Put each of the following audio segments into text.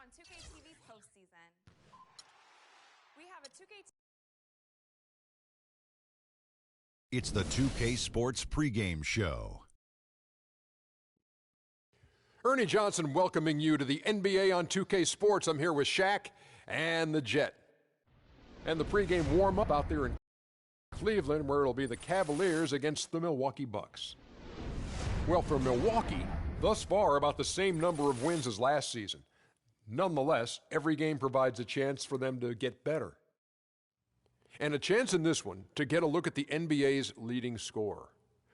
on 2K TV's postseason. We have a 2K. It's the 2K Sports pregame show. Ernie Johnson welcoming you to the NBA on 2K Sports. I'm here with Shaq and the Jet. And the pregame warm-up out there in Cleveland, where it'll be the Cavaliers against the Milwaukee Bucks. Well, for Milwaukee, thus far about the same number of wins as last season. Nonetheless, every game provides a chance for them to get better. And a chance in this one to get a look at the NBA's leading scorer.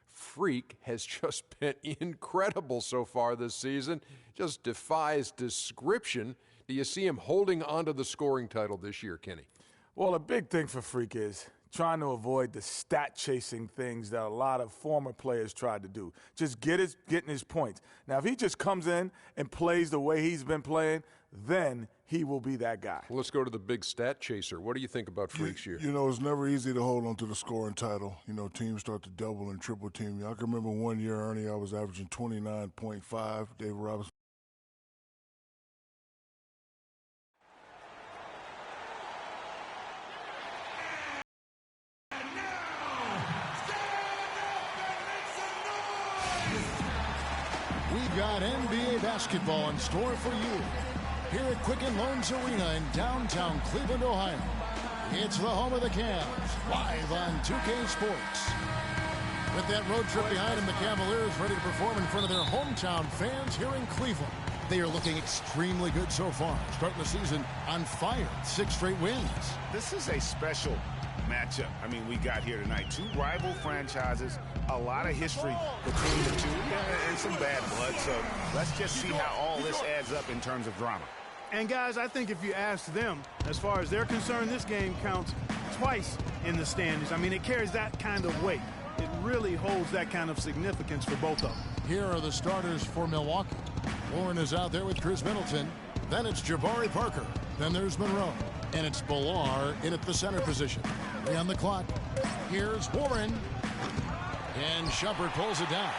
Freak has just been incredible so far this season. Just defies description. Do you see him holding onto the scoring title this year, Kenny? Well, a big thing for Freak is trying to avoid the stat-chasing things that a lot of former players tried to do. Just getting his points. Now, if he just comes in and plays the way he's been playing, then he will be that guy. Well, let's go to the big stat chaser. What do you think about Freak's year? You know, it's never easy to hold on to the scoring title. You know, teams start to double and triple team you. I can remember one year, Ernie, I was averaging 29.5. David Robinson. We've got NBA basketball in store for you here at Quicken Loans Arena in downtown Cleveland, Ohio. It's the home of the Cavs, live on 2K Sports. With that road trip behind them, the Cavaliers ready to perform in front of their hometown fans here in Cleveland. They are looking extremely good so far, starting the season on fire, 6 straight wins. This is a special matchup. I mean, we got here tonight 2 rival franchises, a lot of history between the two, and some bad blood. So let's just see how all this adds up in terms of drama. And guys, I think if you ask them, as far as they're concerned, this game counts twice in the standings. I mean, it carries that kind of weight. It really holds that kind of significance for both of them. Here are the starters for Milwaukee. Warren is out there with Chris Middleton. Then it's Jabari Parker. Then there's Monroe. And it's Bilal in at the center position. 3 on the clock. Here's Warren. And Shumpert pulls it down.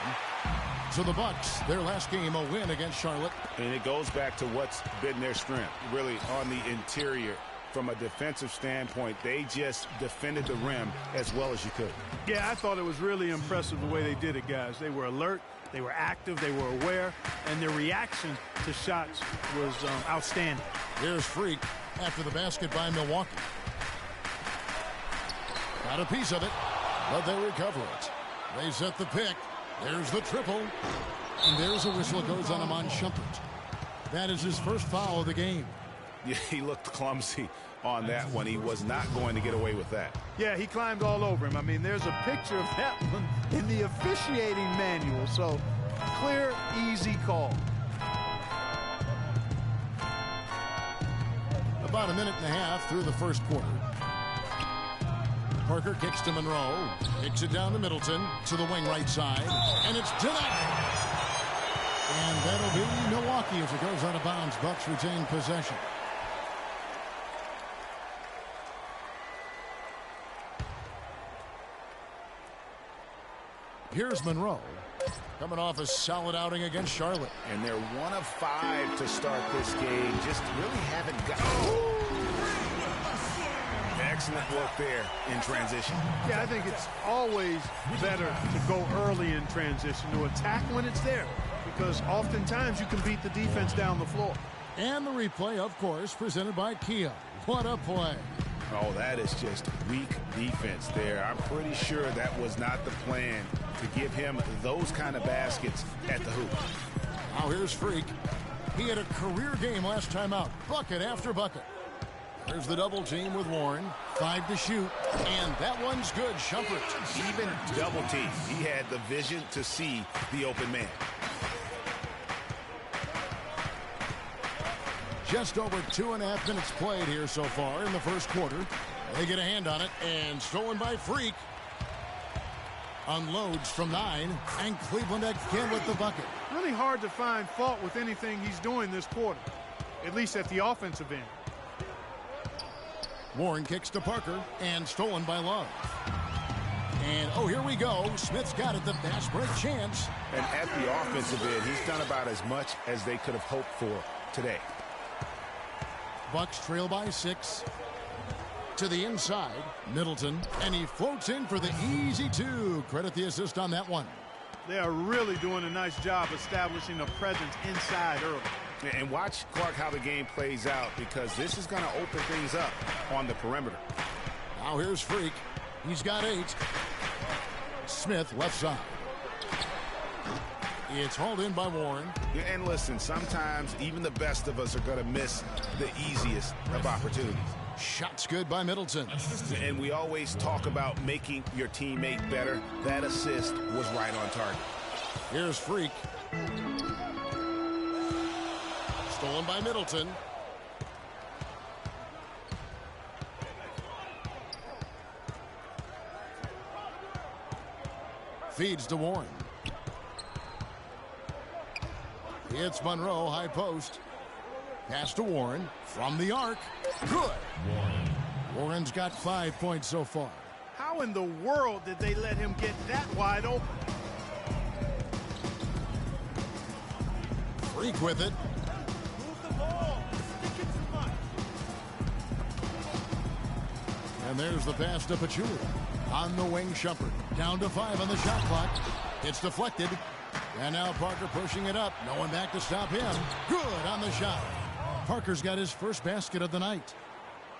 So the Bucks, their last game, a win against Charlotte. And it goes back to what's been their strength, really on the interior. From a defensive standpoint, they just defended the rim as well as you could. Yeah, I thought it was really impressive the way they did it, guys. They were alert, they were active, they were aware, and their reaction to shots was outstanding. Here's Freak after the basket by Milwaukee. Got a piece of it, but they recover it. They set the pick. There's the triple. And there's a whistle that goes on him on Shumpert. That is his first foul of the game. Yeah, he looked clumsy on that one. He was not going to get away with that. Yeah, he climbed all over him. I mean, there's a picture of that one in the officiating manual. So, clear, easy call. About a minute and a half through the first quarter. Parker kicks to Monroe. Kicks it down to Middleton to the wing right side. And it's denied. And that'll be Milwaukee as it goes out of bounds. Bucks retain possession. Here's Monroe, coming off a solid outing against Charlotte. And they're 1 of 5 to start this game. Just really haven't got... Excellent work there in transition. Yeah, I think it's always better to go early in transition, to attack when it's there, because oftentimes you can beat the defense down the floor. And the replay, of course, presented by Kia. What a play. Oh, that is just weak defense there. I'm pretty sure that was not the plan to give him those kind of baskets at the hoop. Now here's Freak. He had a career game last time out. Bucket after bucket. There's the double team with Warren. 5 to shoot. And that one's good. Shumpert. Even double team. He had the vision to see the open man. Just over 2.5 minutes played here so far in the first quarter. They get a hand on it, and stolen by Freak. Unloads from 9, and Cleveland again with the bucket. Really hard to find fault with anything he's doing this quarter, at least at the offensive end. Warren kicks to Parker, and stolen by Love. And, oh, here we go. Smith's got it, the fast break chance. And at the offensive end, he's done about as much as they could have hoped for today. Bucks trail by 6. To the inside, Middleton, and he floats in for the easy 2. Credit the assist on that one. They are really doing a nice job establishing a presence inside early. And watch, Clark, how the game plays out, because this is going to open things up on the perimeter. Now here's Freak. He's got 8. Smith left side. It's hauled in by Warren. Yeah, and listen, sometimes even the best of us are going to miss the easiest of opportunities. Shot's good by Middleton. And we always talk about making your teammate better. That assist was right on target. Here's Freak. Stolen by Middleton. Feeds to Warren. It's Monroe, high post. Pass to Warren from the arc. Good. Warren's got 5 points so far. How in the world did they let him get that wide open? Freak with it. Move the ball. Stick it too much. And there's the pass to Pachulia. On the wing, Shumpert. Down to 5 on the shot clock. It's deflected. And now Parker pushing it up. No one back to stop him. Good on the shot. Parker's got his first basket of the night.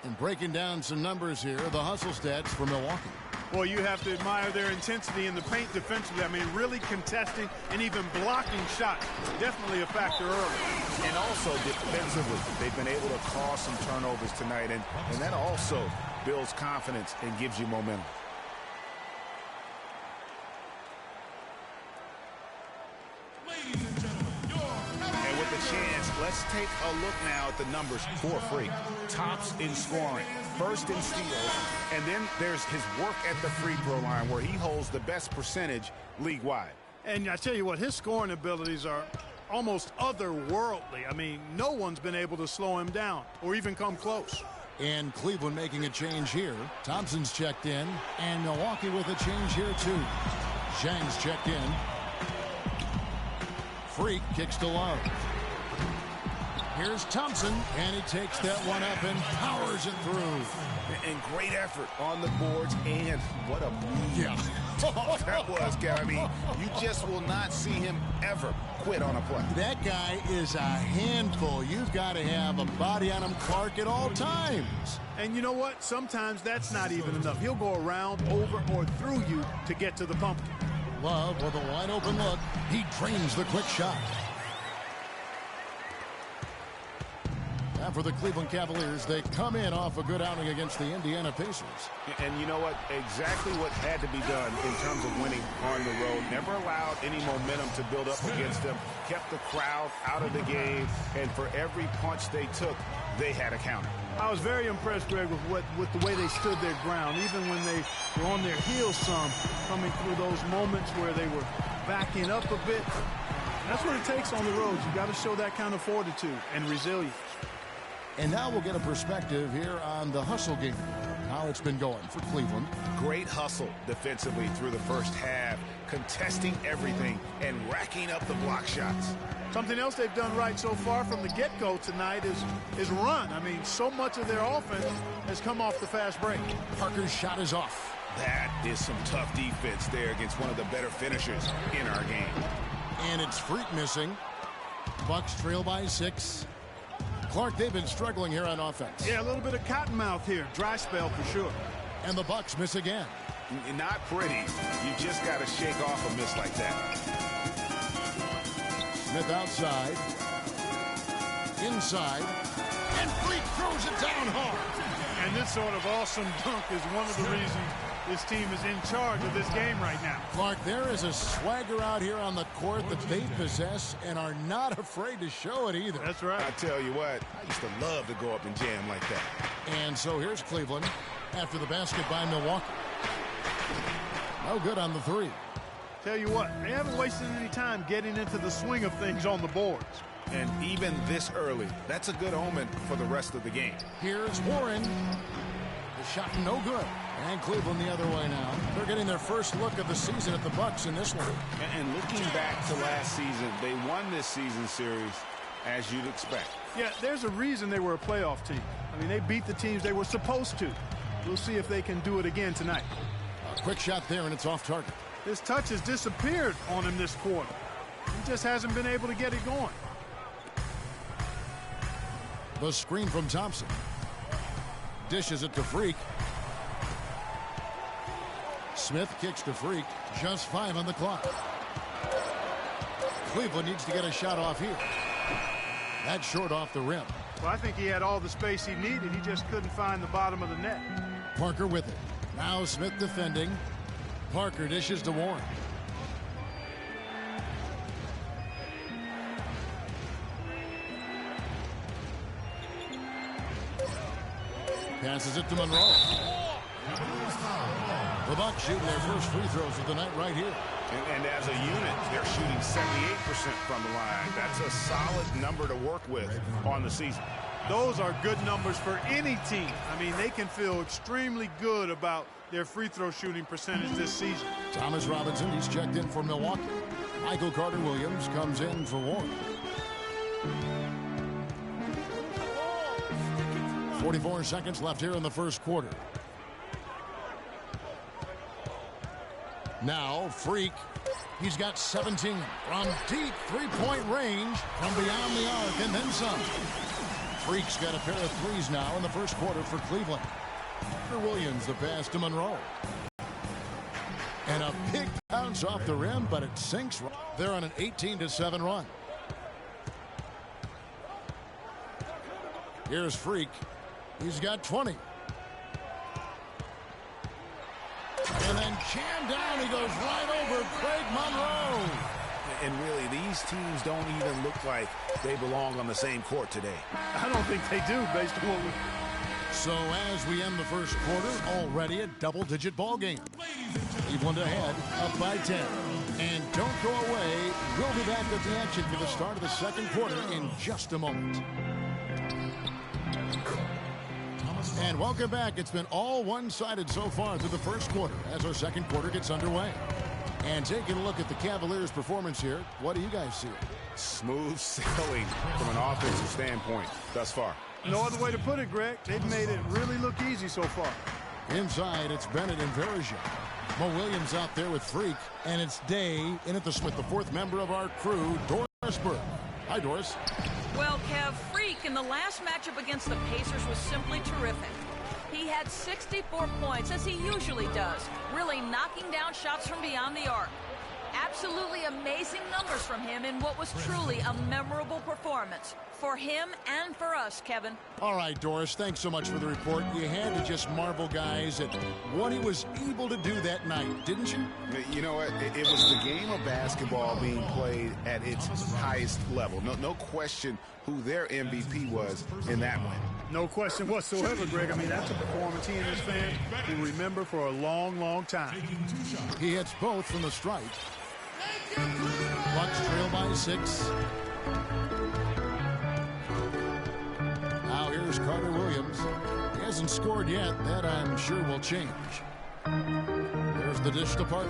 And breaking down some numbers here, the hustle stats for Milwaukee. Well, you have to admire their intensity in the paint defensively. I mean, really contesting and even blocking shots. Definitely a factor early. And also defensively, they've been able to cause some turnovers tonight. And that also builds confidence and gives you momentum. And with the chance, let's take a look now at the numbers for Freak. Tops in scoring, first in steals, and then there's his work at the free throw line where he holds the best percentage league-wide. And I tell you what, his scoring abilities are almost otherworldly. I mean, no one's been able to slow him down or even come close. And Cleveland making a change here. Thompson's checked in, and Milwaukee with a change here too. Zhang's checked in. Freak kicks to Love. Here's Thompson, and he takes that one up and powers it through. And great effort on the boards, and what a move. Yeah. That was, Gary. I mean, you just will not see him ever quit on a play. That guy is a handful. You've got to have a body on him, Clark, at all times. And you know what? Sometimes that's not even enough. He'll go around, over, or through you to get to the pumpkin. Love with a wide open look. He drains the quick shot. Now for the Cleveland Cavaliers, they come in off a good outing against the Indiana Pacers. And you know what? Exactly what had to be done in terms of winning on the road. Never allowed any momentum to build up against them. Kept the crowd out of the game. And for every punch they took, they had a counter. I was very impressed, Greg, with the way they stood their ground, even when they were on their heels some, coming through those moments where they were backing up a bit. That's what it takes on the road. You got to show that kind of fortitude and resilience. And now we'll get a perspective here on the hustle game, how it's been going for Cleveland. Great hustle defensively through the first half, contesting everything and racking up the block shots. Something else they've done right so far from the get-go tonight is run. I mean, so much of their offense has come off the fast break. Parker's shot is off. That is some tough defense there against one of the better finishers in our game. And it's Freak missing. Bucks trail by 6. Clark, they've been struggling here on offense. Yeah, a little bit of cottonmouth here. Dry spell for sure. And the Bucks miss again. Not pretty. You just got to shake off a miss like that. Smith outside. Inside. And Freak throws it down hard. And this sort of awesome dunk is one of the reasons this team is in charge of this game right now. Clark, there is a swagger out here on the court that they possess and are not afraid to show it either. That's right. I tell you what, I used to love to go up and jam like that. And so here's Cleveland after the basket by Milwaukee. No good on the 3. Tell you what, they haven't wasted any time getting into the swing of things on the boards. And even this early, that's a good omen for the rest of the game. Here's Warren. The shot no good. And Cleveland the other way now. They're getting their first look of the season at the Bucks in this one. And looking back to last season, they won this season series as you'd expect. Yeah, there's a reason they were a playoff team. I mean, they beat the teams they were supposed to. We'll see if they can do it again tonight. A quick shot there, and it's off target. His touch has disappeared on him this quarter. He just hasn't been able to get it going. The screen from Thompson. Dishes it to Freak. Smith kicks to Freak. Just 5 on the clock. Cleveland needs to get a shot off here. That's short off the rim. Well, I think he had all the space he needed. He just couldn't find the bottom of the net. Parker with it. Now Smith defending. Parker dishes to Warren. Passes it to Monroe. The Bucks shooting their first free throws of the night right here. And as a unit, they're shooting 78% from the line. That's a solid number to work with on the season. Those are good numbers for any team. I mean, they can feel extremely good about their free throw shooting percentage this season. Thomas Robinson, he's checked in for Milwaukee. Michael Carter-Williams comes in for Warren. 44 seconds left here in the first quarter. Now, Freak. He's got 17 from deep three-point range from beyond the arc and then some. Freak's got a pair of threes now in the first quarter for Cleveland. For Williams, the pass to Monroe. And a big bounce off the rim, but it sinks. They're on an 18-7 run. Here's Freak. He's got 20. And then jammed down. He goes right over Craig Monroe. And really, these teams don't even look like they belong on the same court today. I don't think they do based on what we... So as we end the first quarter, already a double-digit ball game. Cleveland ahead, up by 10. And don't go away. We'll be back with the action for the start of the second quarter in just a moment. And welcome back. It's been all one-sided so far through the first quarter as our second quarter gets underway. And taking a look at the Cavaliers' performance here, what do you guys see? Smooth sailing from an offensive standpoint thus far. No other way to put it, Greg. They've made it really look easy so far. Inside, it's Bennett and Verja. Mo Williams out there with Freak. And it's Day in at the Smith, the fourth member of our crew, Doris Burke. Hi, Doris. Well, Kev, Freak in the last matchup against the Pacers was simply terrific. He had 64 points, as he usually does, really knocking down shots from beyond the arc. Absolutely amazing numbers from him in what was truly a memorable performance. For him and for us, Kevin. All right, Doris, thanks so much for the report. You had to just marvel, guys, at what he was able to do that night, didn't you? You know what? It was the game of basketball being played at its highest level. No question who their MVP was in that one. No question whatsoever, Greg. I mean, that's a performance he and his fans will remember for a long, long time. He hits both from the stripe. Bucks trail by 6. Now here's Carter-Williams. He hasn't scored yet. That, I'm sure, will change. There's the dish to Parker.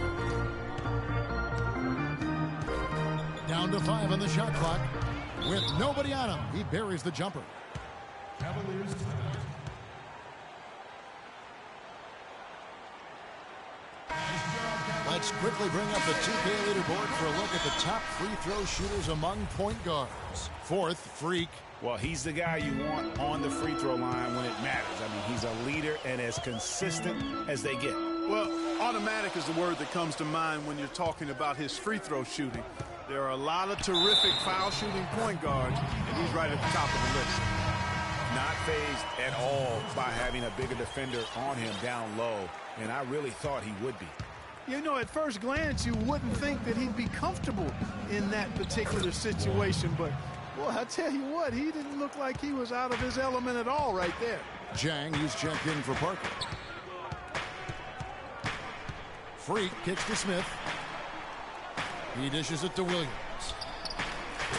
Down to 5 on the shot clock. With nobody on him, he buries the jumper. Cavaliers. Let's quickly bring up the 2K leaderboard for a look at the top free throw shooters among point guards. Fourth, Freak. Well, he's the guy you want on the free throw line when it matters. I mean, he's a leader and as consistent as they get. Well, automatic is the word that comes to mind when you're talking about his free throw shooting. There are a lot of terrific foul shooting point guards, and he's right at the top of the list. Not fazed at all by having a bigger defender on him down low, and I really thought he would be. You know, at first glance, you wouldn't think that he'd be comfortable in that particular situation, but, well, I tell you what, he didn't look like he was out of his element at all right there. Jang, he's checked in for Parker. Freak kicks to Smith. He dishes it to Williams.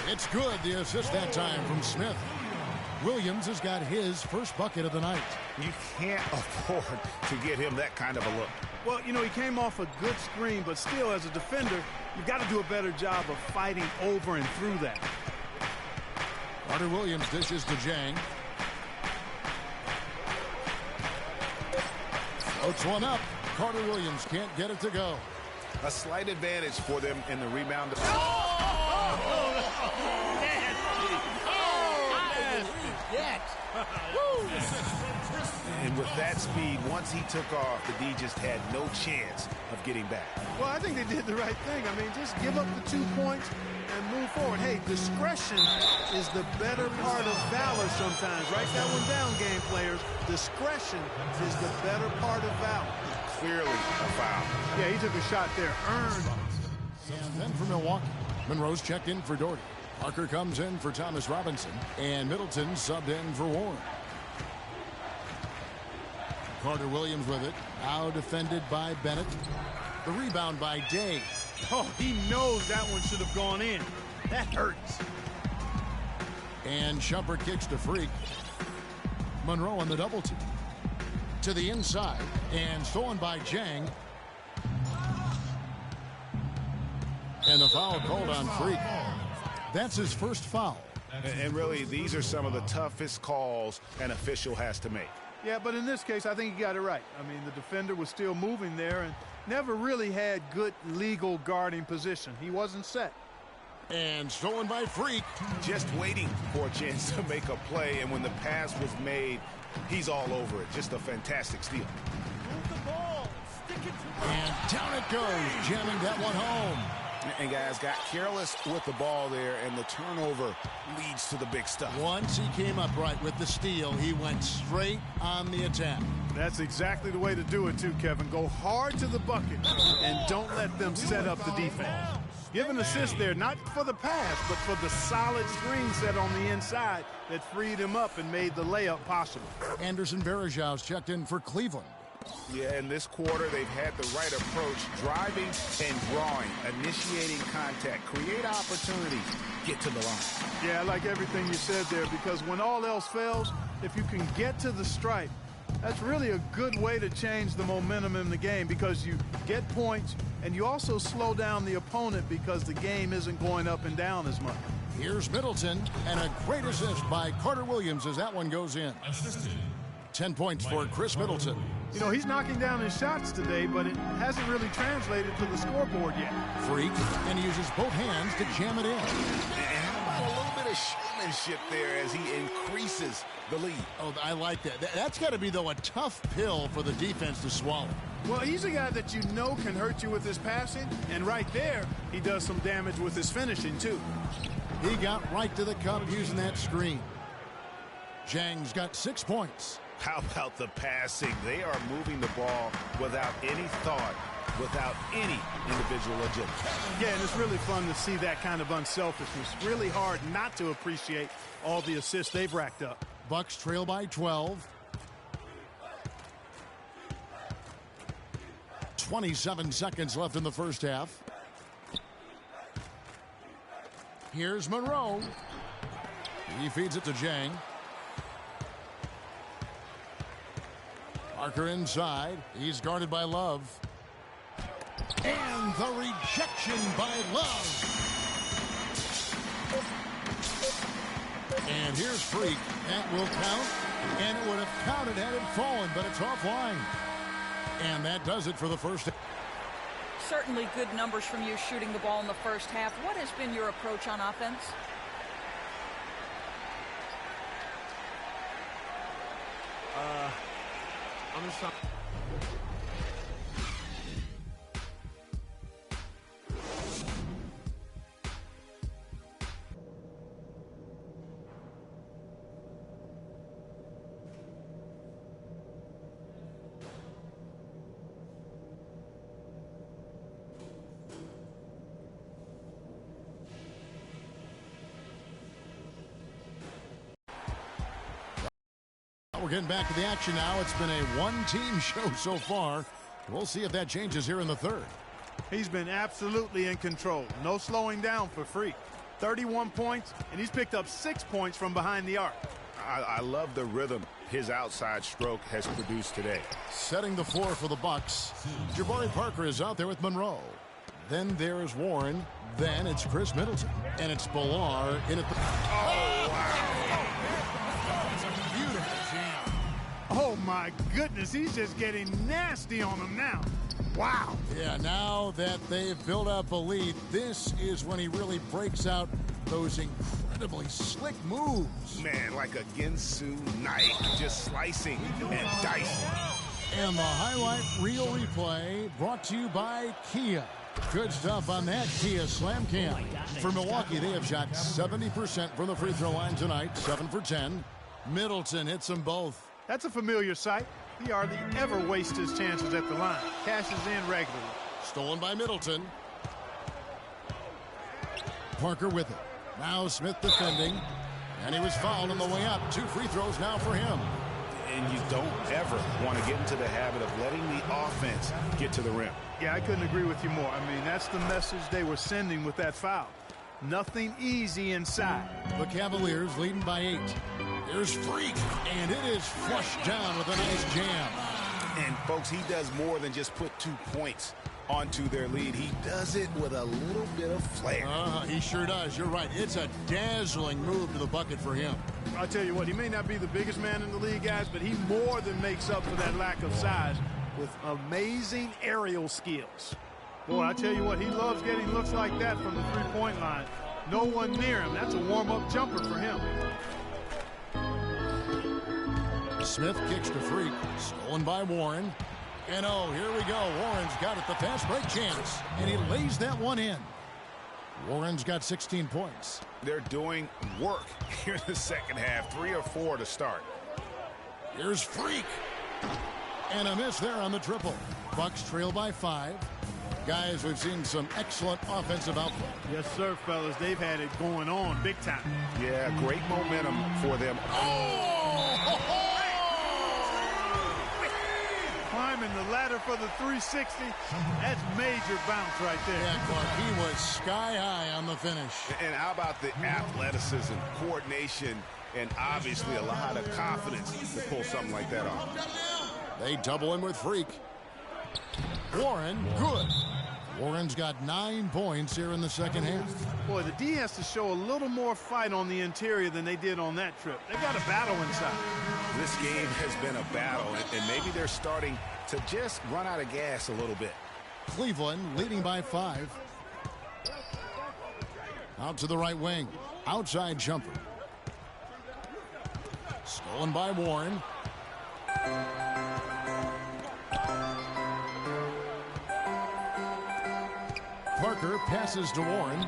It's good, the assist that time from Smith. Williams has got his first bucket of the night. You can't afford to get him that kind of a look. Well, you know, he came off a good screen, but still, as a defender, you've got to do a better job of fighting over and through that. Carter Williams dishes to Jang. Floats one up. Carter Williams can't get it to go. A slight advantage for them in the rebound. And with that speed, once he took off, the D just had no chance of getting back. Well, I think they did the right thing. I mean, just give up the 2 points and move forward. Hey, discretion is the better part of valor sometimes. Write that one down, game players. Discretion is the better part of valor. Clearly a foul. Yeah, he took a shot there. Earned. And then for Milwaukee, Monroe's checked in for Doherty. Parker comes in for Thomas Robinson, and Middleton subbed in for Warren. Carter Williams with it. Now defended by Bennett. The rebound by Day. Oh, he knows that one should have gone in. That hurts. And Shumpert kicks to Freak. Monroe on the double team. To the inside, and stolen by Jang. And the foul called on Freak. That's his first foul. And really, these are some of the toughest calls an official has to make. Yeah, but in this case, I think he got it right. I mean, the defender was still moving there and never really had good legal guarding position. He wasn't set. And stolen by Freak. Just waiting for a chance to make a play, and when the pass was made, he's all over it. Just a fantastic steal. Move the ball. Stick it to And down it goes, jamming that one home. And guys got careless with the ball there, and the turnover leads to the big stuff. Once he came up right with the steal, he went straight on the attack. That's exactly the way to do it too, Kevin. Go hard to the bucket and don't let them set up the defense. Give an assist there, not for the pass, but for the solid screen set on the inside that freed him up and made the layup possible. Anderson Varejão's checked in for Cleveland. Yeah, in this quarter, they've had the right approach, driving and drawing, initiating contact, create opportunities, get to the line. Yeah, I like everything you said there, because when all else fails, if you can get to the stripe, that's really a good way to change the momentum in the game, because you get points and you also slow down the opponent because the game isn't going up and down as much. Here's Middleton, and a great assist by Carter Williams as that one goes in. 10 points for Chris Middleton. You know, he's knocking down his shots today, but it hasn't really translated to the scoreboard yet. Freak, and he uses both hands to jam it in. And how about a little bit of showmanship there as he increases the lead? Oh, I like that. That's got to be, though, a tough pill for the defense to swallow. Well, he's a guy that you know can hurt you with his passing, and right there, he does some damage with his finishing, too. He got right to the cup using that screen. Jang's got 6 points. How about the passing? They are moving the ball without any thought, without any individual agility. Yeah, and it's really fun to see that kind of unselfishness. Really hard not to appreciate all the assists they've racked up. Bucks trail by 12. 27 seconds left in the first half. Here's Monroe. He feeds it to Jang. Parker inside. He's guarded by Love. And the rejection by Love. And here's Freak. That will count. And it would have counted had it fallen, but it's offline. And that does it for the first. Certainly good numbers from you shooting the ball in the first half. What has been your approach on offense? I'm just trying. We're getting back to the action now. It's been a one-team show so far. We'll see if that changes here in the third. He's been absolutely in control. No slowing down for Freak. 31 points, and he's picked up 6 points from behind the arc. I love the rhythm his outside stroke has produced today. Setting the floor for the Bucks. Jabari Parker is out there with Monroe. Then there's Warren. Then it's Chris Middleton. And it's Billar in at the... Oh, wow. my goodness, he's just getting nasty on them now. Wow. Yeah, now that they've built up a lead, this is when he really breaks out those incredibly slick moves. Man, like a Ginsu knife, just slicing and dicing. And the highlight reel replay brought to you by Kia. Good stuff on that Kia Slam Cam. For Milwaukee, they have shot 70% from the free throw line tonight, 7 for 10. Middleton hits them both. That's a familiar sight. He hardly ever wastes his chances at the line. Cashes in regularly. Stolen by Middleton. Parker with it. Now Smith defending. And he was fouled on the way up. 2 free throws now for him. And you don't ever want to get into the habit of letting the offense get to the rim. Yeah, I couldn't agree with you more. I mean, that's the message they were sending with that foul. Nothing easy inside. The Cavaliers leading by 8. Here's Freak, and it is flushed down with a nice jam. And, folks, he does more than just put 2 points onto their lead. He does it with a little bit of flair. He sure does. You're right. It's a dazzling move to the bucket for him. I'll tell you what, he may not be the biggest man in the league, guys, but he more than makes up for that lack of size with amazing aerial skills. Boy, I tell you what, he loves getting looks like that from the three-point line. No one near him. That's a warm-up jumper for him. Smith kicks to Freak. Stolen by Warren. And oh, here we go. Warren's got it, the fast break chance. And he lays that one in. Warren's got 16 points. They're doing work here in the second half. 3 or 4 to start. Here's Freak. And a miss there on the triple. Bucks trail by 5. Guys, we've seen some excellent offensive output. Yes, sir, fellas. They've had it going on big time. Yeah, great momentum for them. Oh! Climbing the ladder for the 360. That's major bounce right there. Yeah, Clark, he was sky high on the finish. And how about the athleticism, coordination, and obviously a lot of confidence to pull something like that off. They double him with Freak. Warren, good. Warren's got 9 points here in the second half. Boy, the D has to show a little more fight on the interior than they did on that trip. They've got a battle inside. This game has been a battle, and maybe they're starting to just run out of gas a little bit. Cleveland leading by 5. Out to the right wing. Outside jumper. Stolen by Warren. Parker passes to Warren.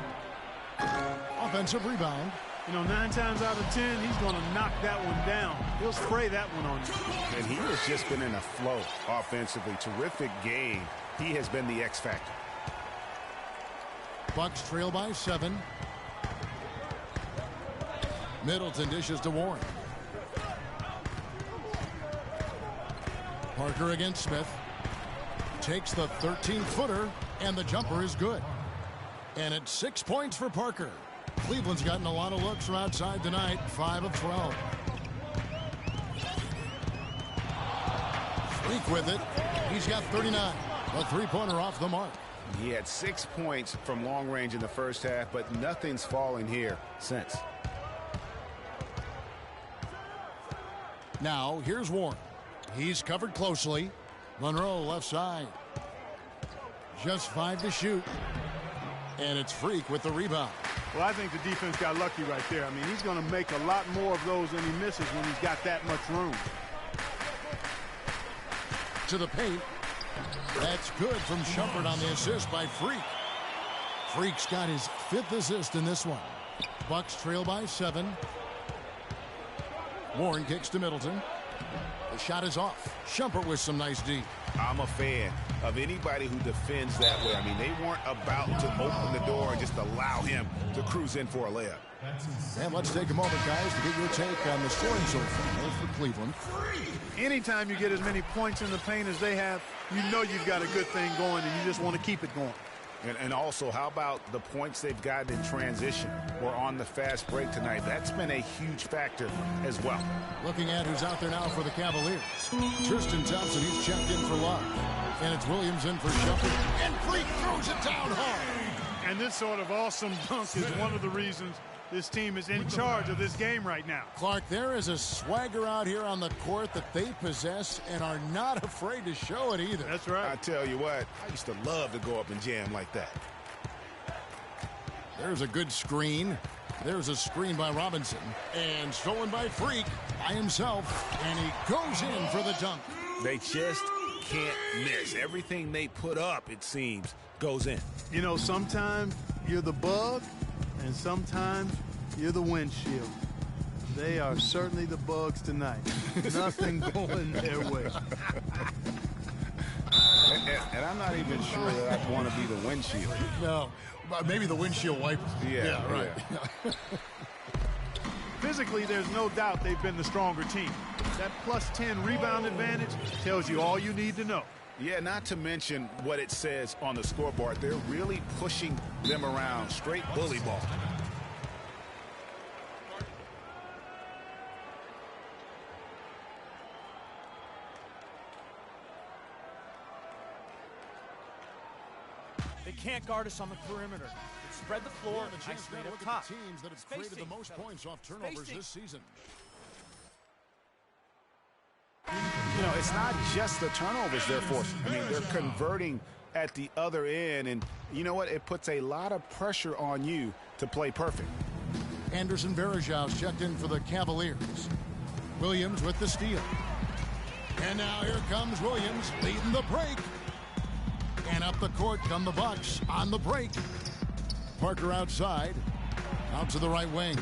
Offensive rebound. You know, 9 times out of 10, he's going to knock that one down. He'll spray that one on you. And he has just been in a flow offensively. Terrific game. He has been the X factor. Bucks trail by 7. Middleton dishes to Warren. Parker against Smith. Takes the 13-footer, and the jumper is good. And it's 6 points for Parker. Cleveland's gotten a lot of looks from outside tonight, 5 of 12. Freak with it. He's got 39. A three-pointer off the mark. He had 6 points from long range in the first half, but nothing's falling here since. Now, here's Warren. He's covered closely. Monroe left side. Just 5 to shoot. And it's Freak with the rebound. Well, I think the defense got lucky right there. I mean, he's going to make a lot more of those than he misses when he's got that much room. To the paint. That's good from Shumpert on the assist by Freak. Freak's got his 5th assist in this one. Bucks trail by 7. Warren kicks to Middleton. The shot is off. Shumpert with some nice D. I'm a fan of anybody who defends that way. I mean, they weren't about to open the door and just allow him to cruise in for a layup. And let's take a moment, guys, to get your take on the scoring so far for Cleveland. Anytime you get as many points in the paint as they have, you know you've got a good thing going, and you just want to keep it going. And also, how about the points they've gotten in transition or on the fast break tonight? That's been a huge factor as well. Looking at who's out there now for the Cavaliers. Tristan Thompson, he's checked in for Love. And it's Williams in for Shumpert. And Freak throws it down hard. And this sort of awesome dunk is one of the reasons This team is in charge of this game right now. Clark, there is a swagger out here on the court that they possess and are not afraid to show it either. That's right. I tell you what, I used to love to go up and jam like that. There's a good screen. There's a screen by Robinson. And stolen by Freak by himself. And he goes in for the dunk. They just can't miss. Everything they put up, it seems, goes in. You know, sometimes you're the bug, and sometimes you're the windshield. They are certainly the bugs tonight. Nothing going their way. And I'm not even sure that I want to be the windshield. No, maybe the windshield wiper. Yeah, right. Yeah. Physically, there's no doubt they've been the stronger team. That plus 10 rebound advantage tells you all you need to know. Yeah, not to mention what it says on the scoreboard. They're really pushing them around. Straight bully ball. They can't guard us on the perimeter. They spread the floor and isolate up top. Teams that have created the most points off turnovers this season. You know, it's not just the turnovers they're forcing. I mean, they're converting at the other end. And you know what? It puts a lot of pressure on you to play perfect. Anderson Varejão's checked in for the Cavaliers. Williams with the steal. And now here comes Williams leading the break. And up the court come the Bucks on the break. Parker outside. Out to the right wing.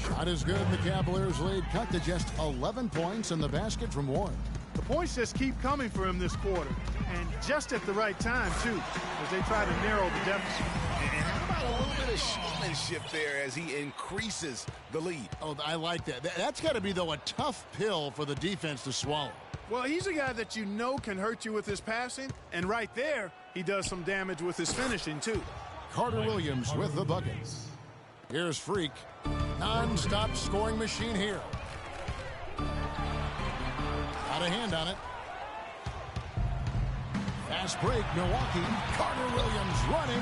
Shot is good. The Cavaliers lead cut to just 11 points in the basket from Warren. The points just keep coming for him this quarter. And just at the right time, too, as they try to narrow the deficit. And how about a little bit of showmanship there as he increases the lead? Oh, I like that. That's got to be, though, a tough pill for the defense to swallow. Well, he's a guy that you know can hurt you with his passing. And right there, he does some damage with his finishing, too. Carter Williams with the buckets. Here's Freak. Non-stop scoring machine here. Got a hand on it. Fast break, Milwaukee. Carter Williams running.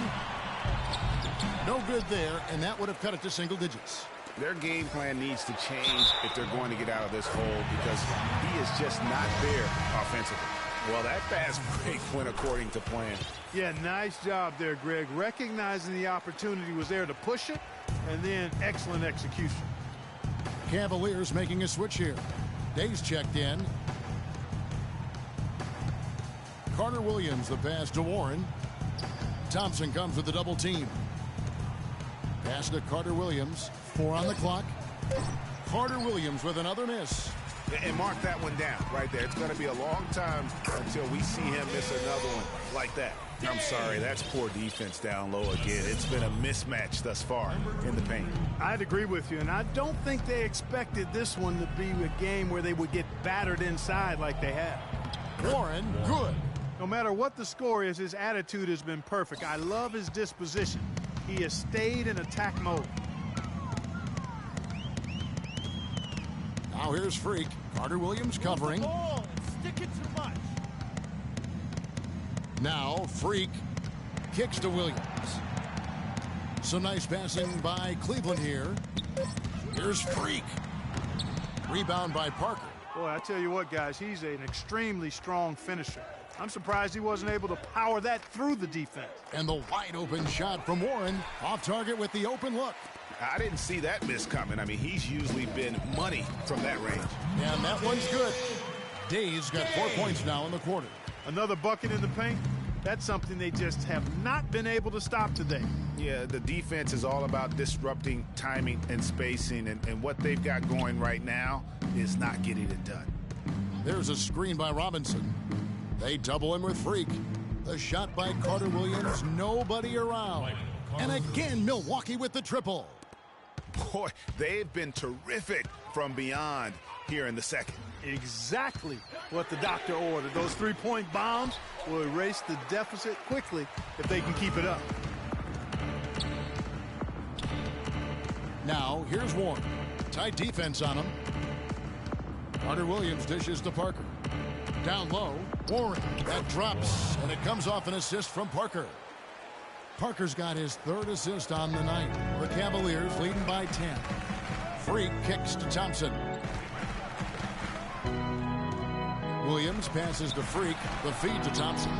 No good there, and that would have cut it to single digits. Their game plan needs to change if they're going to get out of this hole because he is just not there offensively. Well, that fast break went according to plan. Yeah, nice job there, Greg. Recognizing the opportunity was there to push it, and then excellent execution. Cavaliers making a switch here. Days checked in. Carter Williams, the pass to Warren. Thompson comes with the double team. Pass to Carter Williams. 4 on the clock. Carter Williams with another miss. And mark that one down right there. It's going to be a long time until we see him miss another one like that. I'm sorry, that's poor defense down low again. It's been a mismatch thus far in the paint. I'd agree with you, and I don't think they expected this one to be a game where they would get battered inside like they have. Warren, good. No matter what the score is, his attitude has been perfect. I love his disposition. He has stayed in attack mode. Now here's Freak. Carter Williams covering. Stick it too much. Now Freak kicks to Williams. Some nice passing by Cleveland here. Here's Freak. Rebound by Parker. Boy, I tell you what, guys, he's an extremely strong finisher. I'm surprised he wasn't able to power that through the defense. And the wide open shot from Warren. Off target with the open look. I didn't see that miss coming. I mean, he's usually been money from that range. And that one's good. Days got 4 points now in the quarter. Another bucket in the paint. That's something they just have not been able to stop today. Yeah, the defense is all about disrupting timing and spacing, and what they've got going right now is not getting it done. There's a screen by Robinson. They double him with Freak. The shot by Carter Williams, nobody around. And again, Milwaukee with the triple. Boy, they've been terrific from beyond here in the second. Exactly what the doctor ordered. Those three-point bombs will erase the deficit quickly if they can keep it up. Now, here's Warren. Tight defense on him. Carter Williams dishes to Parker. Down low, Warren. That drops, and it comes off an assist from Parker. Parker's got his 3rd assist on the night. The Cavaliers leading by 10. Freak kicks to Thompson. Williams passes to Freak. The feed to Thompson.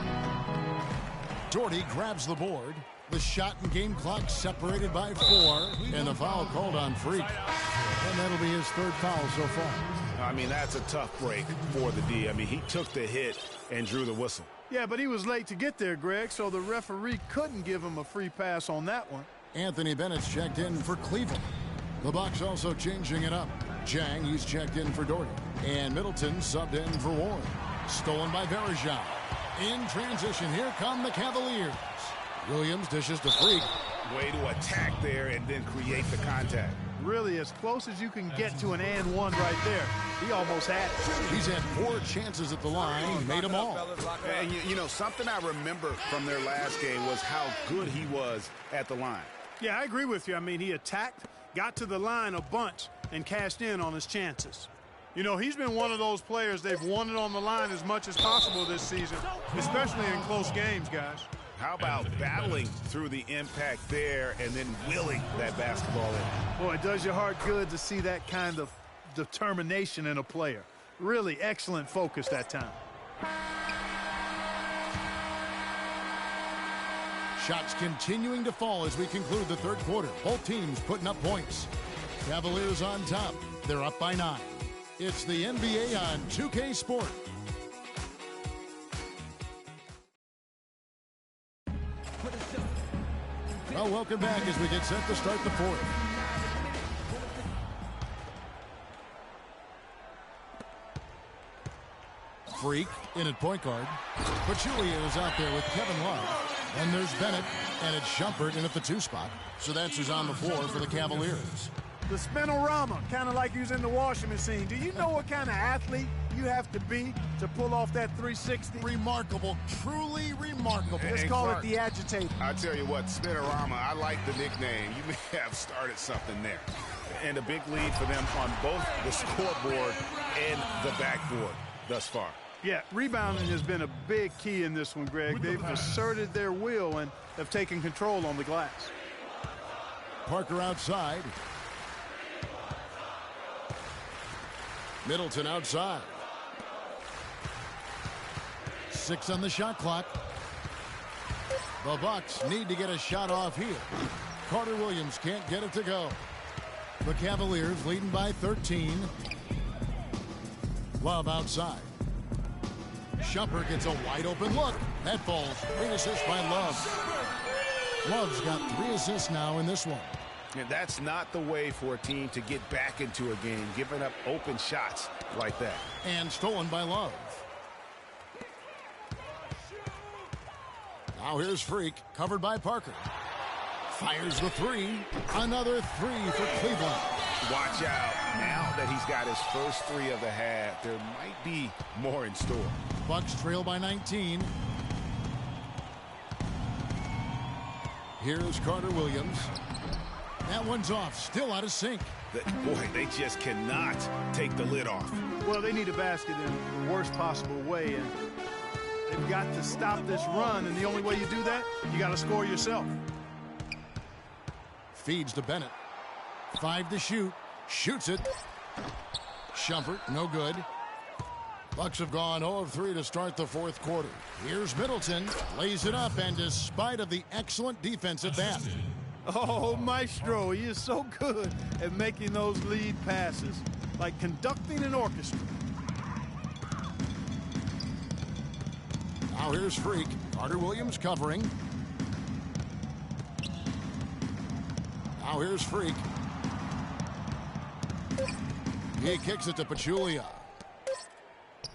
Doherty grabs the board. The shot and game clock separated by 4. And the foul called on Freak. And that'll be his 3rd foul so far. I mean, that's a tough break for the D. I mean, he took the hit and drew the whistle. Yeah, but he was late to get there, Greg, so the referee couldn't give him a free pass on that one. Anthony Bennett's checked in for Cleveland. The Bucks also changing it up. Jang, he's checked in for Doherty. And Middleton subbed in for Warren. Stolen by Bergeron. In transition, here come the Cavaliers. Williams dishes to Freak. Way to attack there and then create the contact. Really as close as you can get to an and one right there. He almost had it. He's had 4 chances at the line, made them all. And you know, something I remember from their last game was how good he was at the line. Yeah, I agree with you. I mean, he attacked, got to the line a bunch, and cashed in on his chances. You know, he's been one of those players they've wanted on the line as much as possible this season, especially in close games, guys. How about battling through the impact there and then willing that basketball in? Boy, it does your heart good to see that kind of determination in a player. Really excellent focus that time. Shots continuing to fall as we conclude the 3rd quarter. Both teams putting up points. Cavaliers on top. They're up by 9. It's the NBA on 2K Sport. Well, welcome back as we get set to start the 4th. Freak in at point guard. Pachulia is out there with Kevin Love. And there's Bennett, and it's Shumpert in at the 2 spot. So that's who's on the floor for the Cavaliers. The spinorama, kind of like he was in the washing machine. Do you know what kind of athlete you have to be to pull off that 360? Remarkable, truly remarkable. Let's call it the agitator. I tell you what, spinorama, I like the nickname. You may have started something there. And a big lead for them on both the scoreboard and the backboard thus far. Yeah, rebounding has been a big key in this one, Greg. They've asserted their will and have taken control on the glass. Parker outside. Middleton outside. 6 on the shot clock. The Bucks need to get a shot off here. Carter Williams can't get it to go. The Cavaliers leading by 13. Love outside. Shumpert gets a wide open look. That falls. Great assist by Love. Love's got 3 assists now in this one. And that's not the way for a team to get back into a game, giving up open shots like that. And stolen by Love. Now here's Freak, covered by Parker. Fires the 3. Another 3 for Cleveland. Watch out. Now that he's got his first 3 of the half, there might be more in store. Bucks trail by 19. Here's Carter Williams. That one's off, still out of sync. Boy, they just cannot take the lid off. Well, they need a basket in the worst possible way, and they've got to stop this run, and the only way you do that, you got to score yourself. Feeds to Bennett. 5 to shoot. Shoots it. Shumpert, no good. Bucks have gone 0 of 3 to start the 4th quarter. Here's Middleton. Lays it up, and despite of the excellent defensive bat. Oh, Maestro, he is so good at making those lead passes, like conducting an orchestra. Now here's Freak. Carter Williams covering. Now here's Freak. He kicks it to Pachulia.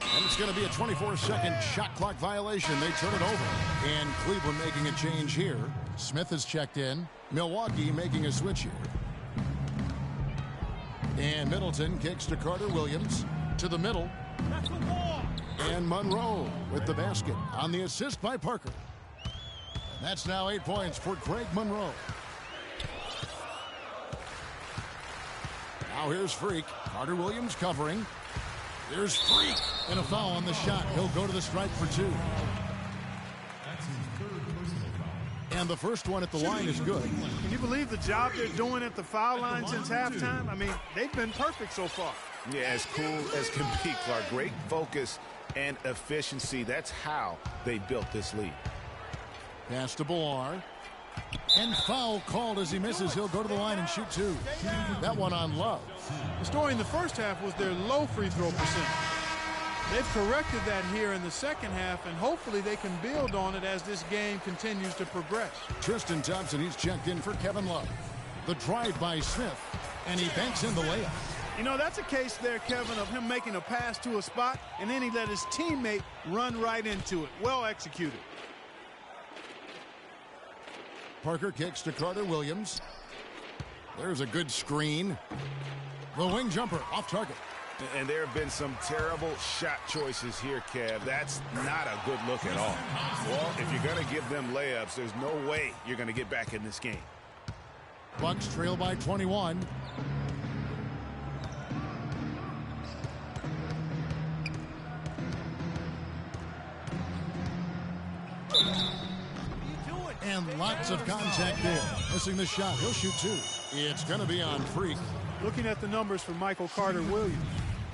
And it's going to be a 24-second shot clock violation. They turn it over. And Cleveland making a change here. Smith is checked in. Milwaukee making a switch here. And Middleton kicks to Carter Williams. To the middle. And Monroe with the basket on the assist by Parker. And that's now 8 points for Greg Monroe. Now here's Freak. Carter Williams covering. There's Freak. And a foul on the shot. He'll go to the stripe for 2. And the first one at the line is good. Can you believe the job they're doing at the foul line since halftime? I mean, they've been perfect so far. Yeah, as cool as can be, Clark. Great focus and efficiency. That's how they built this lead. Pass to Billar. And foul called as he misses. He'll go to the line and shoot two. That one on Love. The story in the first half was their low free throw percentage. They've corrected that here in the second half, and hopefully they can build on it as this game continues to progress. Tristan Thompson, he's checked in for Kevin Love. The drive by Smith, and he banks in the layup. You know, that's a case there, Kevin, of him making a pass to a spot, and then he let his teammate run right into it. Well executed. Parker kicks to Carter Williams. There's a good screen. The wing jumper off target. And there have been some terrible shot choices here, Kev. That's not a good look at all. Well, if you're going to give them layups, there's no way you're going to get back in this game. Bucks trail by 21. And lots of contact there. Missing the shot. He'll shoot two. It's going to be on Freak. Looking at the numbers for Michael Carter Williams,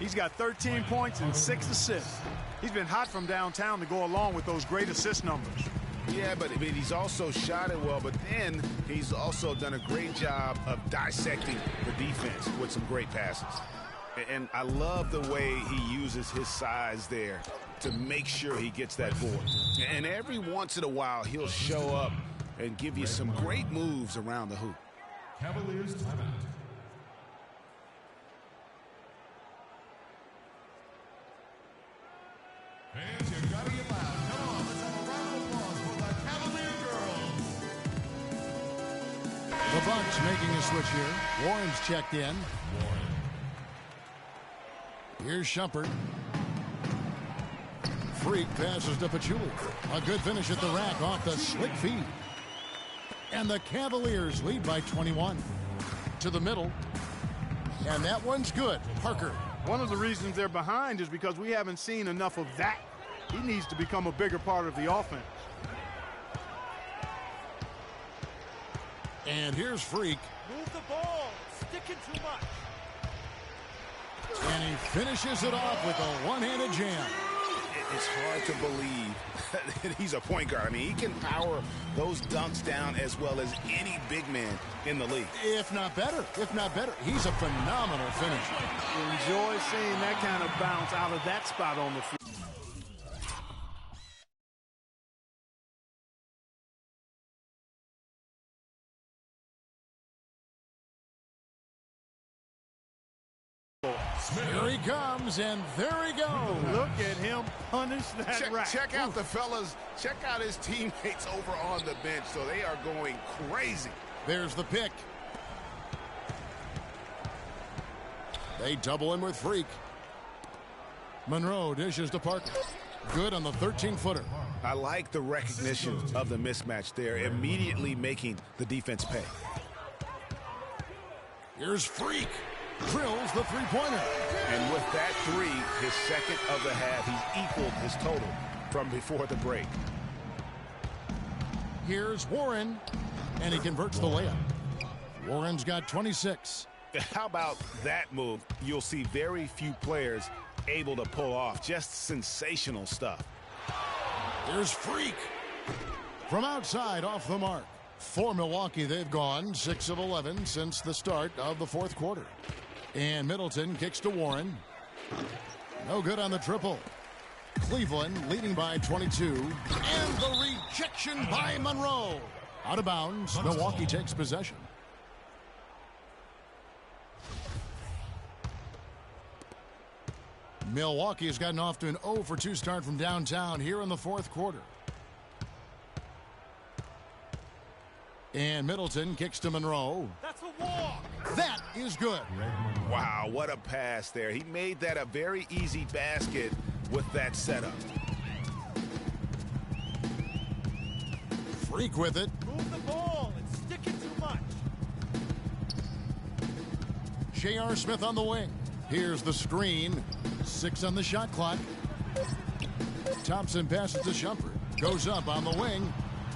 he's got 13 points and 6 assists. He's been hot from downtown to go along with those great assist numbers. Yeah, but he's also shot it well, but then he's also done a great job of dissecting the defense with some great passes. And I love the way he uses his size there to make sure he gets that board. And every once in a while, he'll show up and give you some great moves around the hoop. Cavaliers timeout. Fans, you gotta get loud. Come on, let's have a round of applause for the Cavalier girls. The Bucks making a switch here. Warren's checked in. Here's Shumpert. Freak passes to Pachulia. A good finish at the rack off the slick feed. And the Cavaliers lead by 21. To the middle. And that one's good. Parker. One of the reasons they're behind is because we haven't seen enough of that. He needs to become a bigger part of the offense. And here's Freak. Move the ball. Sticking too much. And he finishes it off with a one-handed jam. It's hard to believe that he's a point guard. I mean, he can power those dunks down as well as any big man in the league. If not better. He's a phenomenal finisher. Enjoy seeing that kind of bounce out of that spot on the floor. Here he comes, and there he goes. Look at him punish that rack. Check out the fellas. Check out his teammates over on the bench. So they are going crazy. There's the pick. They double him with Freak. Monroe dishes to Parker. Good on the 13-footer. I like the recognition of the mismatch there, immediately making the defense pay. Here's Freak. Drills the three-pointer. And with that three, his second of the half, he's equaled his total from before the break. Here's Warren, and he converts the layup. Warren's got 26. How about that move? You'll see very few players able to pull off. Just sensational stuff. Here's Freak. From outside, off the mark. For Milwaukee, they've gone 6 of 11 since the start of the fourth quarter. And Middleton kicks to Warren. No good on the triple. Cleveland leading by 22. And the rejection by Monroe. Out of bounds. Milwaukee takes possession. Milwaukee has gotten off to an 0 for 2 start from downtown here in the fourth quarter. And Middleton kicks to Monroe. That's a walk. That is good. Wow, what a pass there. He made that a very easy basket with that setup. Freak with it. Move the ball. It's sticking too much. J.R. Smith on the wing. Here's the screen. 6 on the shot clock. Thompson passes to Shumpert. Goes up on the wing.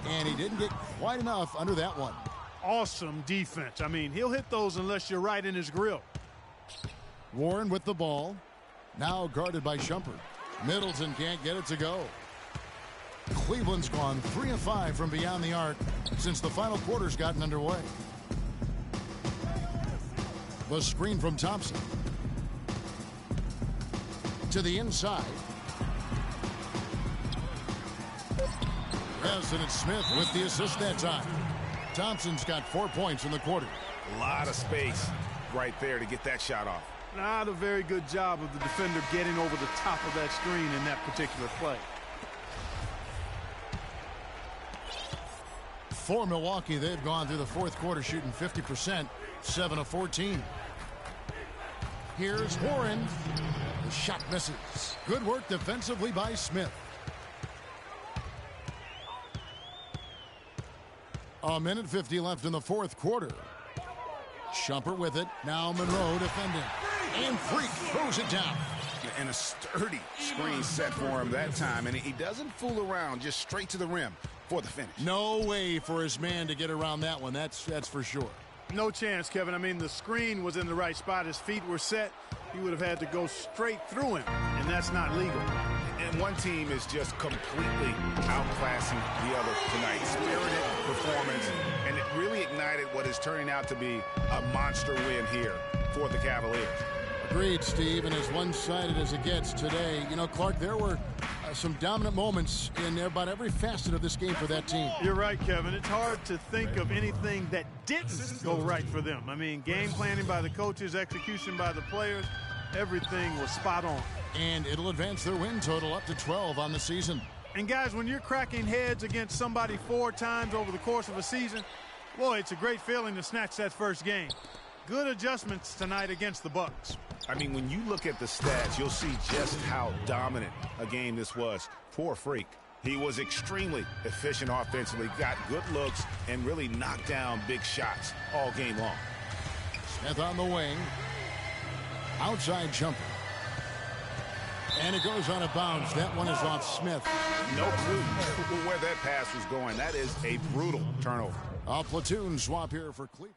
And he didn't get quite enough under that one. Awesome defense. I mean, he'll hit those unless you're right in his grill. Warren with the ball. Now guarded by Shumpert. Middleton can't get it to go. Cleveland's gone 3 of 5 from beyond the arc since the final quarter's gotten underway. The screen from Thompson. To the inside. Yes, and it's Smith with the assist that time. Thompson's got 4 points in the quarter. A lot of space right there to get that shot off. Not a very good job of the defender getting over the top of that screen in that particular play. For Milwaukee, they've gone through the fourth quarter shooting 50%, 7 of 14. Here's Warren. The shot misses. Good work defensively by Smith. A minute 50 left in the fourth quarter. Shumpert with it. Now Monroe defending. And Freak throws it down. And a sturdy screen set for him that time. And he doesn't fool around, just straight to the rim for the finish. No way for his man to get around that one. That's for sure. No chance, Kevin. I mean, the screen was in the right spot. His feet were set. He would have had to go straight through him, and that's not legal. And one team is just completely outclassing the other tonight. Spirited performance, and it really ignited what is turning out to be a monster win here for the Cavaliers. Agreed, Steve, and as one-sided as it gets today. You know, Clark, there were some dominant moments in about every facet of this game for that team. You're right, Kevin. It's hard to think of anything that didn't go right for them. I mean, game planning by the coaches, execution by the players, everything was spot on. And it'll advance their win total up to 12 on the season. And, guys, when you're cracking heads against somebody 4 times over the course of a season, boy, it's a great feeling to snatch that first game. Good adjustments tonight against the Bucks. I mean, when you look at the stats, you'll see just how dominant a game this was for Freak. He was extremely efficient offensively, got good looks, and really knocked down big shots all game long. Smith on the wing. Outside jumper. And it goes out of bounds. That one is off Smith. No clue where that pass was going. That is a brutal turnover. A platoon swap here for Cleveland.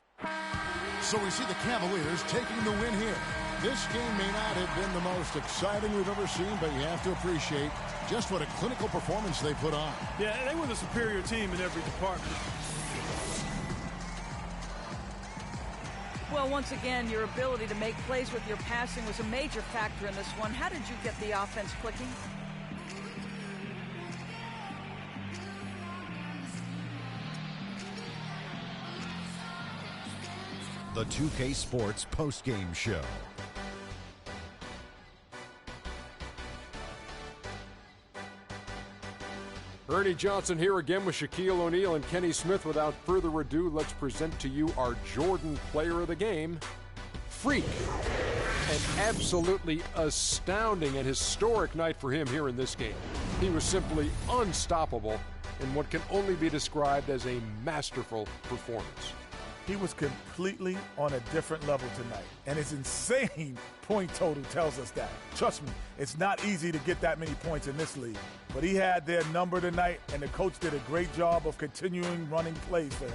So we see the Cavaliers taking the win here. This game may not have been the most exciting we've ever seen, but you have to appreciate just what a clinical performance they put on. Yeah, they were the superior team in every department. Well, once again, your ability to make plays with your passing was a major factor in this one. How did you get the offense clicking? The 2K Sports postgame show. Ernie Johnson here again with Shaquille O'Neal and Kenny Smith. Without further ado, let's present to you our Jordan Player of the Game, Freak. An absolutely astounding and historic night for him here in this game. He was simply unstoppable in what can only be described as a masterful performance. He was completely on a different level tonight, and his insane point total tells us that. Trust me, it's not easy to get that many points in this league, but he had their number tonight, and the coach did a great job of continuing running plays for him.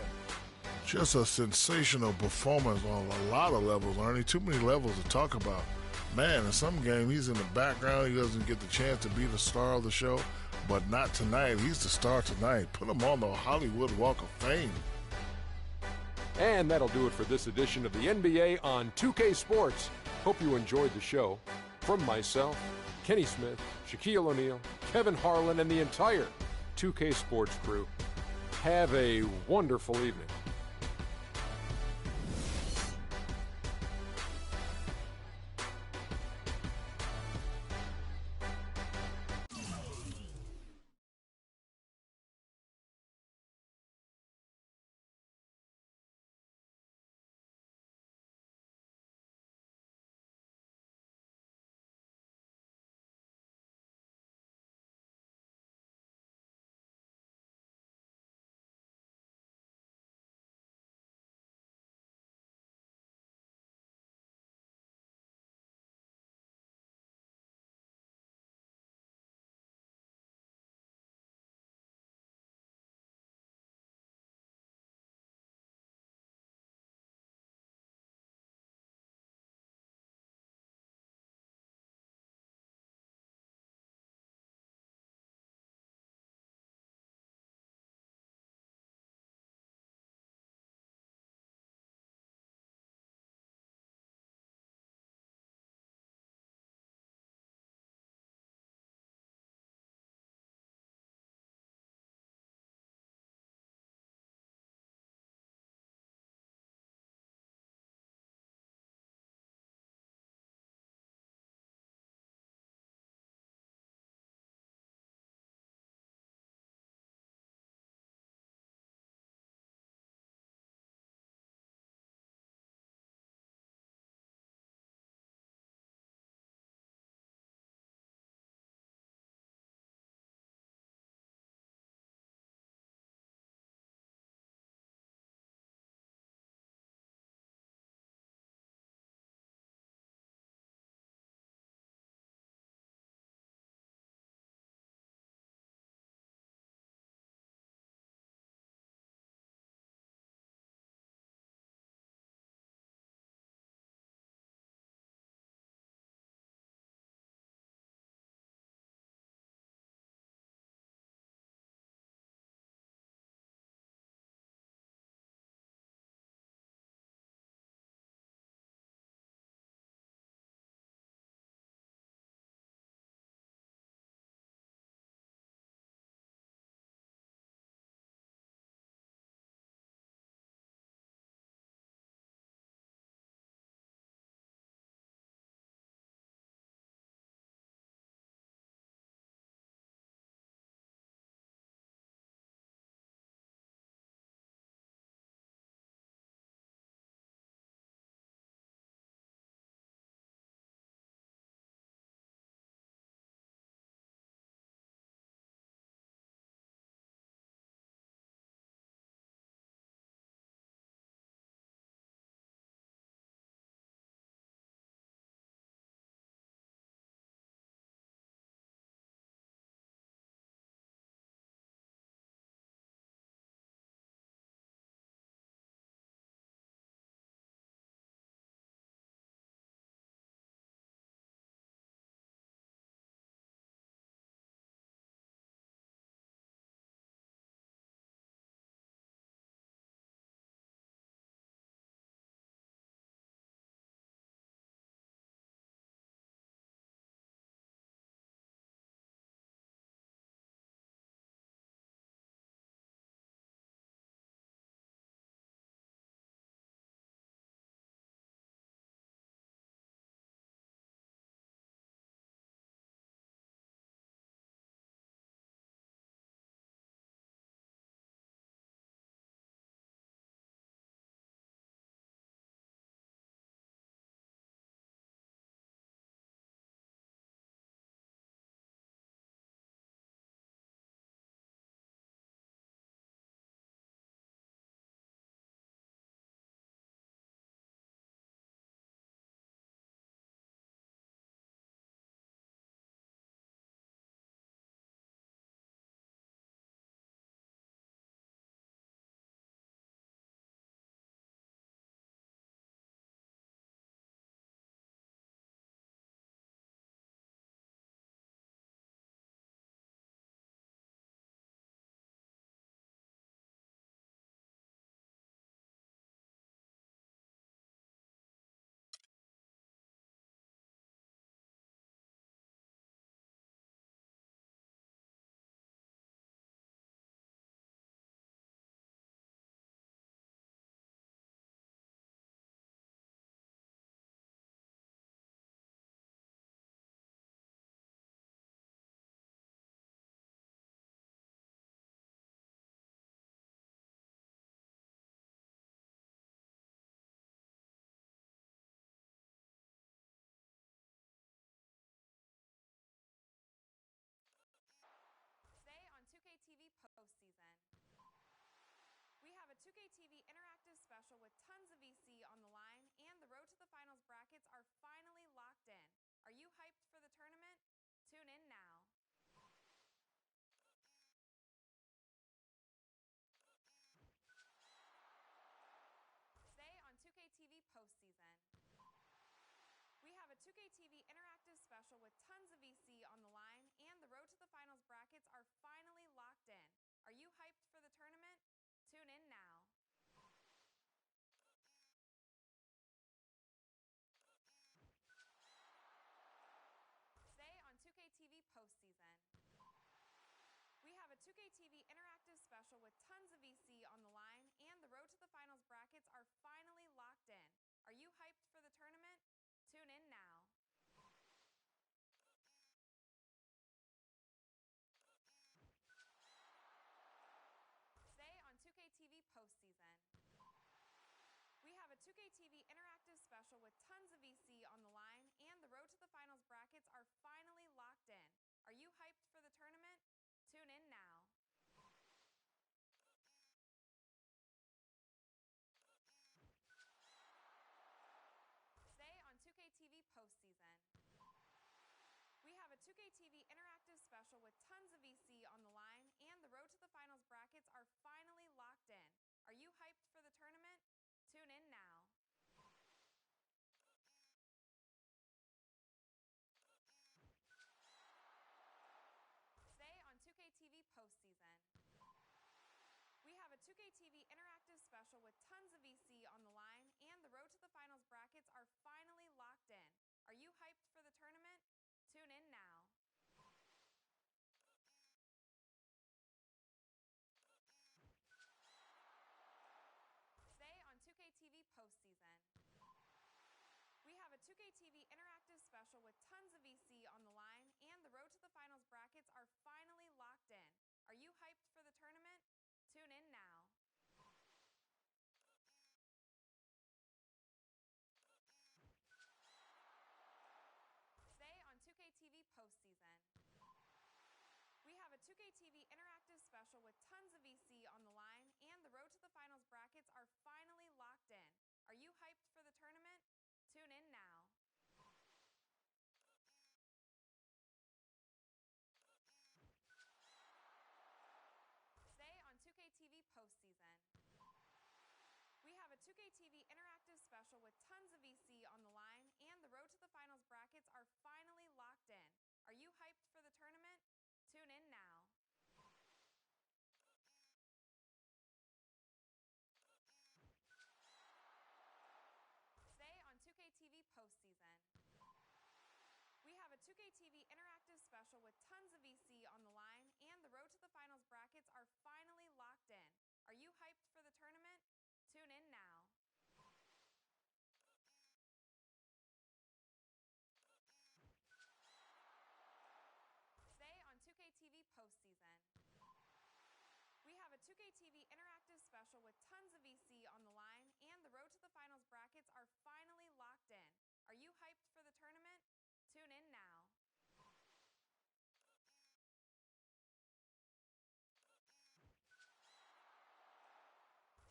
Just a sensational performance on a lot of levels, Ernie. Too many levels to talk about. Man, in some game, he's in the background. He doesn't get the chance to be the star of the show, but not tonight. He's the star tonight. Put him on the Hollywood Walk of Fame. And that'll do it for this edition of the NBA on 2K Sports. Hope you enjoyed the show. From myself, Kenny Smith, Shaquille O'Neal, Kevin Harlan, and the entire 2K Sports crew, have a wonderful evening. a 2K TV interactive special with tons of VC on the line, and the Road to the Finals brackets are finally locked in. Are you hyped for the tournament? Tune in now. Today on 2K TV postseason. We have a 2K TV interactive special with tons of VC on the line, and the Road to the Finals brackets are finally locked in. Are you hyped for the tournament? Tune in now. Today on 2K TV postseason. We have a 2K TV interactive special with tons of VC on the line, and the Road to the Finals brackets are finally locked in. Are you hyped for the tournament? Tune in now. Today on 2K TV postseason. We have a 2K TV interactive special with tons of VC on the line, and the Road to the Finals brackets are finally locked in. Are you hyped for the tournament? Tune in now. Today on 2K TV postseason. We have a 2K TV interactive special with tons of VC on the line, and the Road to the Finals brackets are finally locked in. Are you hyped for the tournament? Tune in now. Today on 2K TV postseason. We have a 2K TV interactive special with tons of VC on the line, and the Road to the Finals brackets are finally locked in. Are you hyped for the tournament? Tune in now. Today on 2K TV postseason. We have a 2K TV interactive special with tons of VC on the line, and the Road to the Finals brackets are finally locked in. Are you hyped for the tournament? Tune in now. Today on 2K TV postseason. We have a 2K TV interactive special with tons of VC on the line, and the Road to the Finals brackets are finally locked in. Are you hyped for the tournament? Tune in now. Today on 2K TV postseason. We have a 2K TV interactive special with tons of VC on the line, and the Road to the Finals brackets are finally locked in. Are you hyped for the tournament? Tune in now. Today on 2K TV postseason. We have a 2K TV interactive special with tons of VC on the line, and the Road to the Finals brackets are finally locked in. Are you hyped for the tournament? Tune in now. Today on 2K TV postseason. We have a 2K TV interactive special with tons of VC on the line, and the Road to the Finals brackets are finally locked in. Are you hyped for the tournament? Tune in now.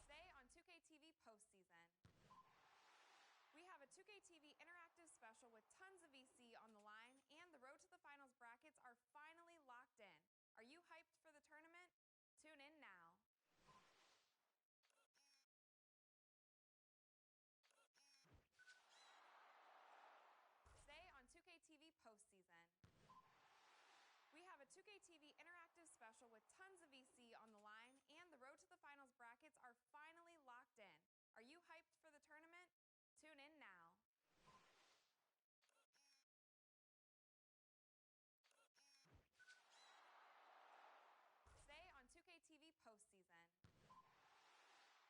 Today on 2K TV postseason. We have a 2K TV interactive special with tons of VC on the line, and the Road to the Finals brackets are finally locked in. Are you hyped for the tournament? Tune in now. Today on 2K TV postseason. We have a 2K TV interactive special with tons of VC on the line, and the Road to the Finals brackets are finally locked in. Are you hyped for the tournament? Tune in now. Today on 2K TV postseason.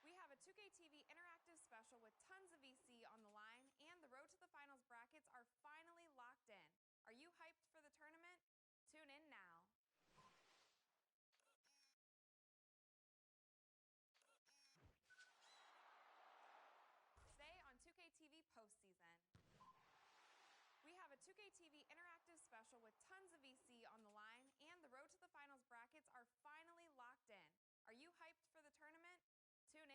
We have a 2K TV interactive special with tons of VC on the line, and the Road to the Finals brackets are finally locked in. Are you hyped for the tournament? Tune in now. Today on 2K TV postseason. We have a 2K TV interactive special with tons of VC on the line, and the Road to the Finals brackets are finally locked in. Are you hyped for the tournament? Tune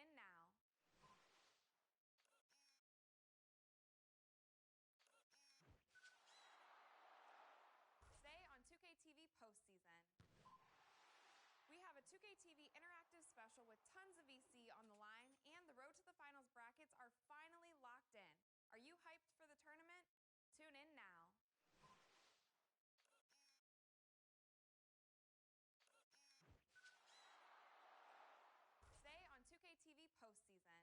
a 2K TV interactive special with tons of VC on the line, and the Road to the Finals brackets are finally locked in. Are you hyped for the tournament? Tune in now. Today on 2K TV postseason,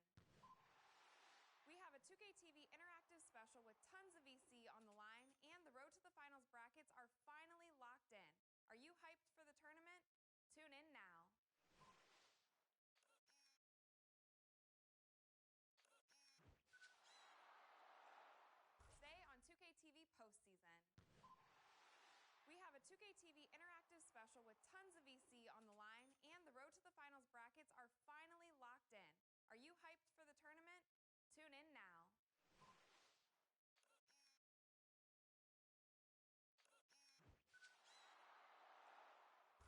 we have a 2K TV interactive special with tons of VC on the line, and the Road to the Finals brackets are finally locked in. Are you hyped for the tournament? Tune in now. Today on 2K TV postseason, we have a 2K TV interactive special with tons of VC on the line, and the Road to the Finals brackets are finally locked in. Are you hyped for the tournament? Tune in now.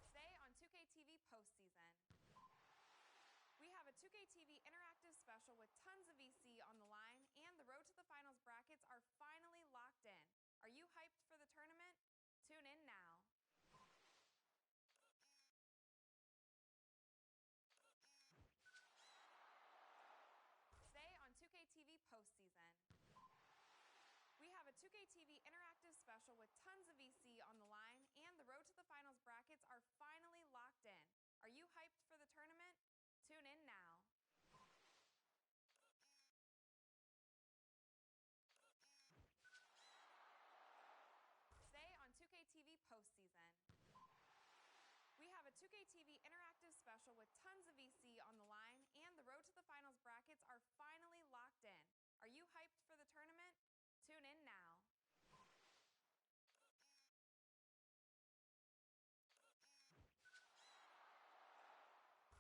Today on 2K TV postseason, we have a 2K TV interactive special with tons of VC on the line, and the Road to the Finals brackets are finally locked in. Are you hyped for the tournament? Tune in now. Today on 2K TV postseason, we have a 2K TV interactive special with tons of VC on the line, and the Road to the Finals brackets are finally locked in. Are you hyped for the tournament? Tune in now. Today on 2K TV postseason, we have a 2K TV interactive special with tons of VC on the line, and the Road to the Finals brackets are finally locked in. Are you hyped for the tournament? Tune in now.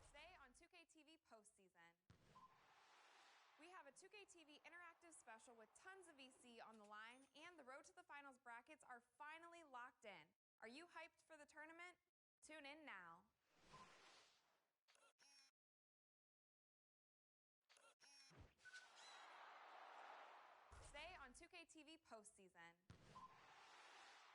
Today on 2K TV postseason, we have a 2K TV interactive special with tons of VC on the line, and the Road to the Finals brackets are finally locked in. Are you hyped for the tournament? Tune in now. Today on 2K TV postseason,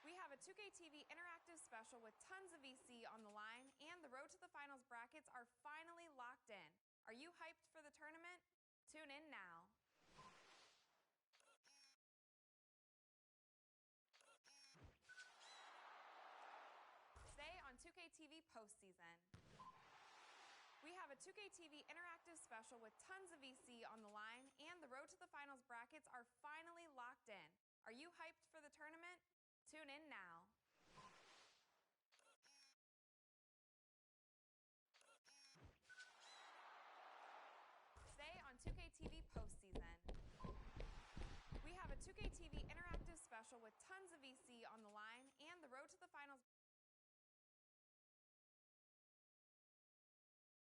we have a 2K TV interactive special with tons of VC on the line, and the Road to the Finals brackets are finally locked in. Are you hyped for the tournament? Tune in now. Today on 2K TV postseason, we have a 2K TV interactive special with tons of VC on the line, and the Road to the Finals brackets are finally locked in. Are you hyped for the tournament? Tune in now. Today on 2K TV postseason, we have a 2K TV interactive special with tons of VC on the line, and the Road to the Finals